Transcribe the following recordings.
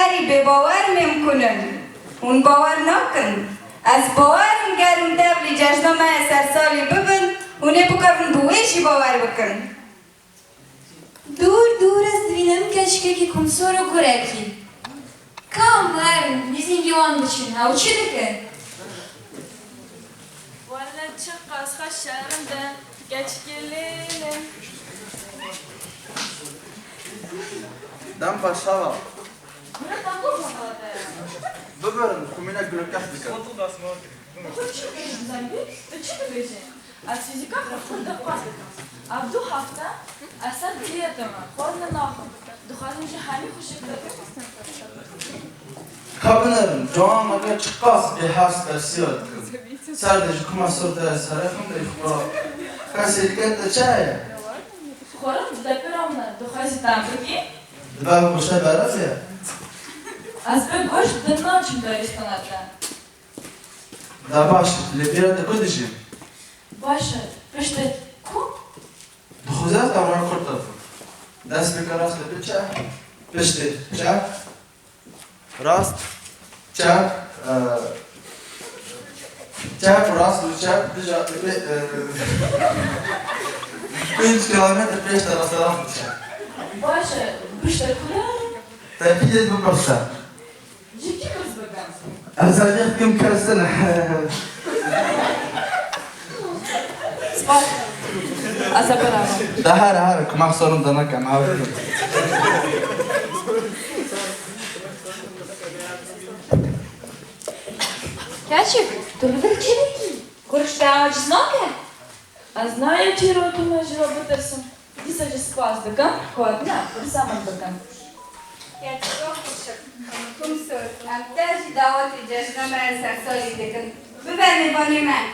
گری به باور میکنن اون باور نکن از باورم گرم دبلی جشنامه سرسالی ببین اونه بکرن بویشی باور بکن دور دور از بینم کشکه که کنسور و کرکی کام هرم بیزین گیوان بچین او چی دکن؟ والا چه قصخه شهرم ده geç gelelim. دم باشا Buradan bulmadı. ببرن كمينا جلوكاس بكر از فیزیکا خورده پاسکم. اب دو هفته اصلا دیتم. خورده ناخن. دخترم چه همه خوشی کرده. خبرم جوان مگه چقاس به هست درسیات سردش کما سرده سرفم دیخورا کسی دیگه چه؟ خورم دپرام نه. دختری تامرگی. دبا بوشه برازه از به گوش دنبالم داریستانات. دباش لیبرا دکودیشیم باشه. پشت کو؟ دخوزه تمام کرده دست بکن راست بچه پشت چپ راست چپ چپ راست و چپ 5 kilometre پیش راست بچه باشه. پشت کلا؟ تبیید بپرسه جیکی کس بگم. از اجازه کم کرسنه باشه. از برام. ده هر کمک سرم دنکم آوری Gerçek, durdur çeleki. Kuruşta aciz nake. А знаю, чи року ми ж робитися. Діса ж спас, декам? Ходна, саме декам. یا چرا خوشم کنسور امتاجی دعوت جشنامه سرسالی دکن ببر میبانی من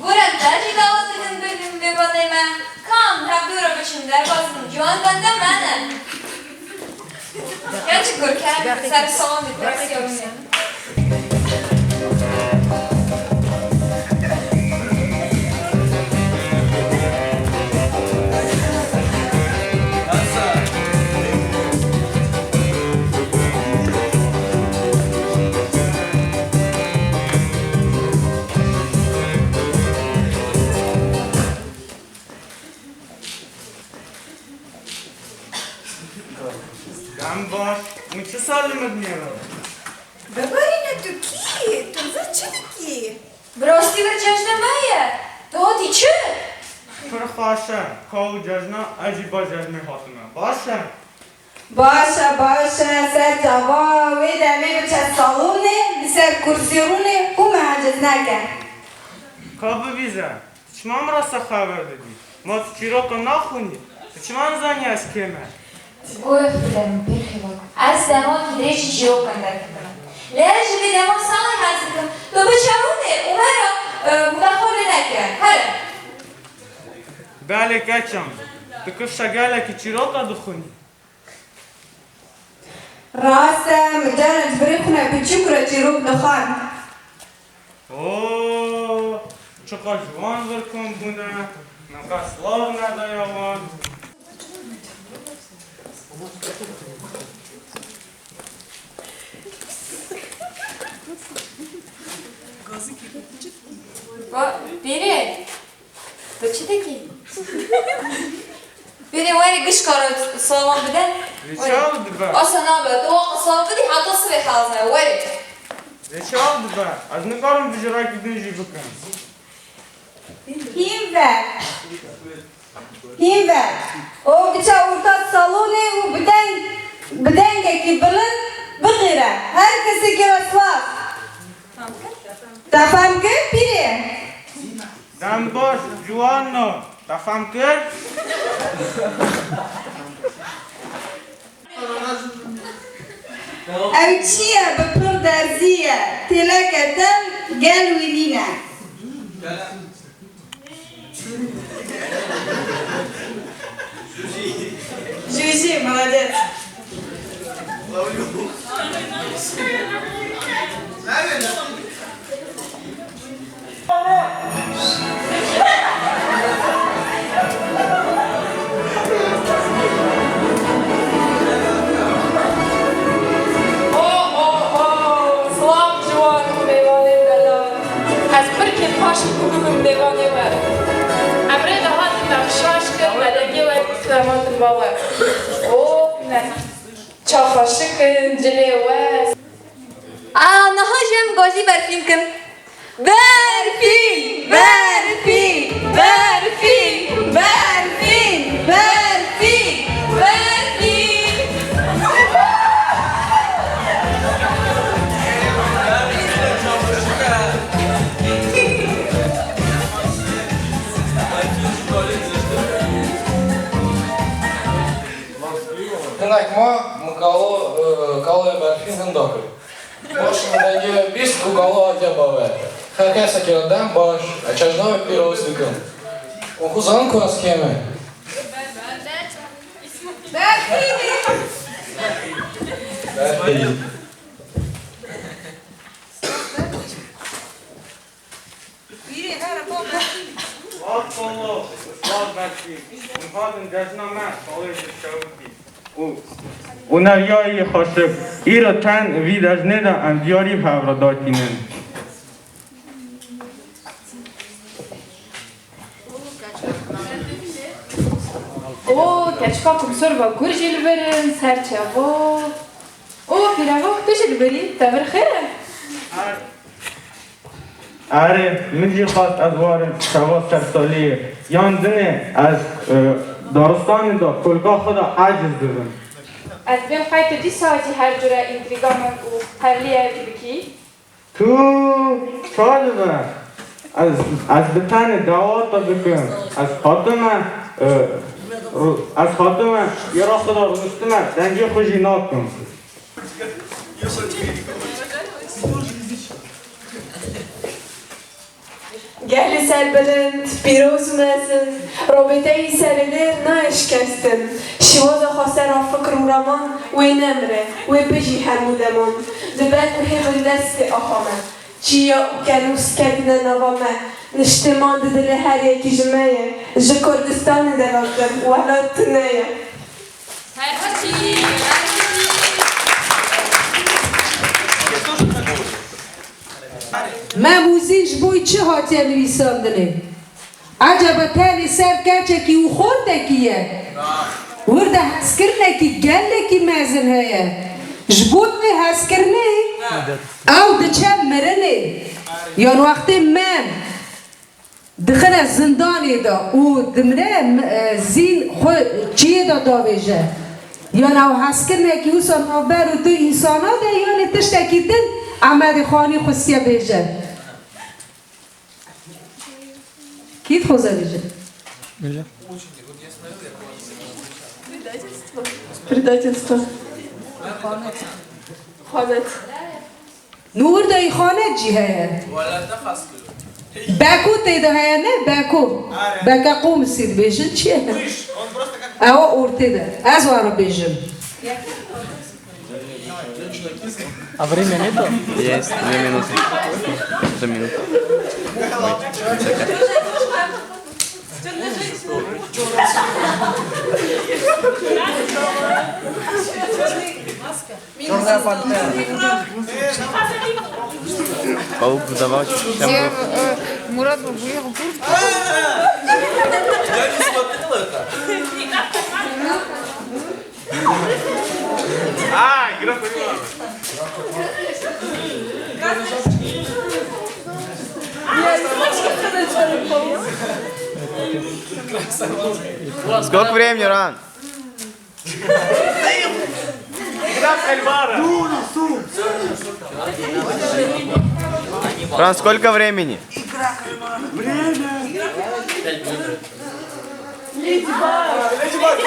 Guran tercih davasının bölüm bir banayma. Kam, rabdura başım der basın. Juan benden bana. Gerçek Gürkan, sarı salon bir direksiyon. Gam baş, mı çı sallimet niye? ببرینه تو کی؟ تو چه کی؟ Brosti bir cajnamaya. Doğdu çı? Pır xaşa, kavu cajna, acı bajajme hatına. Başa. باشه باشه سر جوا و دمی بچه سالونه بسر کرسیونه او معجز نکن Kabı bize. Çman rasa haber dedi. Mat çiroka nakhuni. Çman zani askeme. Goy filan bir xilak. Az zaman gideş işi yok kadar. Lejی به دمان سالی هستم. تو به چونه؟ اومد مدخل نکرد. هر. Bale kaçam. Tıkır şagala ki çiroka dukhuni. راسته مجرد بريخنا بتشكرة تيروب دخان Oo, çıka juan vırkın buna. Naka slavna dayavan. Biri. Bıçıdaki. Biri var ya kış karı sağlam bir de. Ne çaldı be? Aslan abi, o sağlam bir de hatta sıvı halına var. Ne çaldı be? Az ne karım vijrak gidin jibukan. هیم ver هیم ver o bıça orta salone o بدنگه ki بلند بغیره herkesi ki rastlar تفهم که پیره Dam boş, juanno. Tafam kır. او چیه بپر درزیه تلکه دل گل ویلینه جوجی молодец باور او نه چاخاشکن جلیوه نها جم گازی برفین کن برفین برفین برفین برفین برفین برفین Demek kalo berfin hendakır. Başımda diye biz bu kalo adya baba. Herkes akıldan baş, açacağım bir rozlukun. Okuzan kuas keme. Berfin. Akolo, Ustad Berfin. میخوادن جشنامه خواهش شاودی. او نریایی خاشق ایرا تن وید از نده ام دیاری پورا داتینن. او کچکا کمسور با گرجی لبرن سرچه و او پیروا کجی لبری تبر خیره آره منجی خواست از وارن شواز سرسالیه یاندنه از دارستان دا کلگاه خدا عجز دادن از بیم خواهی دی ساعتی هر جوره انتریگامن و هر لیه بکی تو چاله برن از بتن دوات بکن از خاتمه یه را خدا رستمه دنگی خوشی نکن گهل سر بلند پیروز مزن رابطه ای سرلر ناشکستن شواز خواسته را فکر و رمان و نمره و بجی حرمودمان دبت و هیغل دست آخامه چیا و کنوس کردن نوامه نشتمان دل هر یکی جمعه جه کردستان دلاتر و حالات تنیه موزیش بوی چه هاتی نویساندنه عجبا تالی سر کچه کی و خورده کیه ورده هسکرنه کی گله کی مزن هیه جبوتنه هسکرنه او ده چه مرنه یان وقتی من دخل زندانی دا او دمره زین خود چیه دا داویجه یان او هسکرنه کی او سنوبر و دو انسانا ده یان تشتکی دن احمد خانی خصیه بیجه کیت خوزه بیجه؟ بیجه предательство خانت نور دای خانت جی هیه بکو تیده هیه نه بکو بکا قوم سید بیجه چیه؟ او ارته ده از وارو بیجم А время нету? Есть, 2 минуты. 2 минуты. Черная пантера. Паук давай. Мурат уехал в Турцию. Я не смотрел это. Игра поняла. Сколько времени, Ран? Игра в кальмара. Ран, сколько времени? Время. Леди Баг.